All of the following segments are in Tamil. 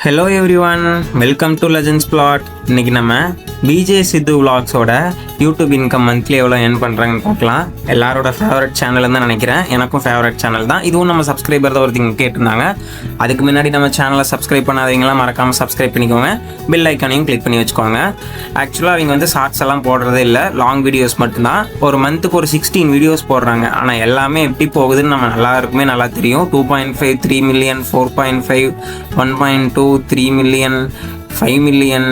Hello everyone, welcome to Legends Plat. இன்றைக்கி நம்ம பிஜே சித்து விலாக்ஸோட யூடியூப் இன்கம் மந்த்லி எவ்வளோ ஏர்ன் பண்ணுறாங்கன்னு பார்க்கலாம். எல்லாரோட ஃபேவரட் சேனல் தான் நினைக்கிறேன், எனக்கும் ஃபேவரட் சேனல் தான். இதுவும் நம்ம சப்ஸ்கிரைபர் தான் ஒருத்தங்க கேட்டிருந்தாங்க. அதுக்கு முன்னாடி நம்ம சேனலை சப்ஸ்கிரைப் பண்ணாதீங்களாம் மறக்காமல் சப்ஸ்கிரைப் பண்ணிக்கோங்க. பெல் ஐக்கானையும் கிளிக் பண்ணி வச்சுக்கோங்க. ஆக்சுவலாக அவங்க வந்து ஷார்ட்ஸ் எல்லாம் போடுறதே இல்லை, லாங் வீடியோஸ் மட்டும்தான். ஒரு மந்த்துக்கு ஒரு 16 வீடியோஸ் போடுறாங்க. ஆனால் எல்லாமே எப்படி போகுதுன்னு நம்ம எல்லாருக்குமே நல்லா தெரியும். 2.5 3 மில்லியன், 4.5 1.2 3 மில்லியன், 5 மில்லியன்,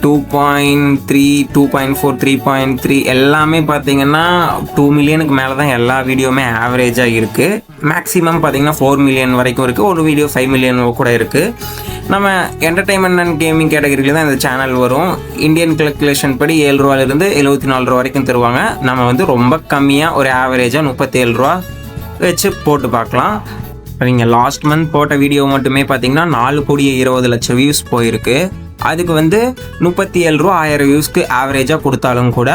2.3 2.4 3.3 எல்லாமே பார்த்தீங்கன்னா 2 மில்லியனுக்கு மேலே தான் எல்லா வீடியோவுமே ஆவரேஜாக இருக்குது. மேக்ஸிமம் பார்த்தீங்கன்னா 4 மில்லியன் வரைக்கும் இருக்குது. ஒரு வீடியோ 5 மில்லியன் கூட இருக்குது. நம்ம என்டர்டைன்மெண்ட் அண்ட் கேமிங் கேட்டகரியில் தான் இந்த சேனல் வரும். இந்தியன் கல்குலேஷன் படி 7 ரூபாயிலிருந்து 74 ரூபா வரைக்கும் தருவாங்க. நம்ம வந்து ரொம்ப கம்மியாக ஒரு ஆவரேஜாக 37 ரூபா வச்சு போட்டு பார்க்கலாம். நீங்கள் லாஸ்ட் மந்த் போட்ட வீடியோ மட்டுமே பார்த்தீங்கன்னா 4,20,00,000 வியூஸ் போயிருக்கு. அதுக்கு வந்து 37 ரூபா 1000 வியூஸ்க்கு ஆவரேஜாக கொடுத்தாலும் கூட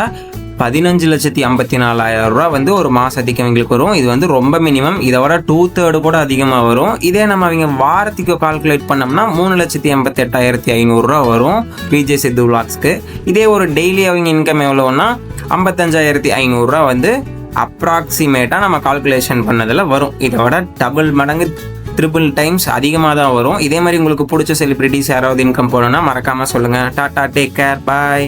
15,54,000 ரூபா வந்து ஒரு மாதத்துக்கு அவங்களுக்கு வரும். இது வந்து ரொம்ப மினிமம். இதை விட 2/3 கூட அதிகமாக வரும். இதே நம்ம அவங்க வாரத்துக்கு கால்குலேட் பண்ணோம்னா 3,88,500 ரூபா வரும் பிஜே சித்து விலாக்ஸ்க்கு. இதே ஒரு டெய்லி அவங்க இன்கம் எவ்வளோன்னா 55,500 ரூபா வந்து அப்ராக்சிமேட்டாக நம்ம கால்குலேஷன் பண்ணதில் வரும். இதை விட டபுள் மடங்கு 3 டைம்ஸ் அதிகமாக தான் வரும். இதே மாதிரி உங்களுக்கு பிடிச்ச செலிப்ரிட்டிஸ் யாராவது இன்கம் போடணும்னா மறக்காமல் சொல்லுங்கள். டாடா, டேக் கேர், பாய்.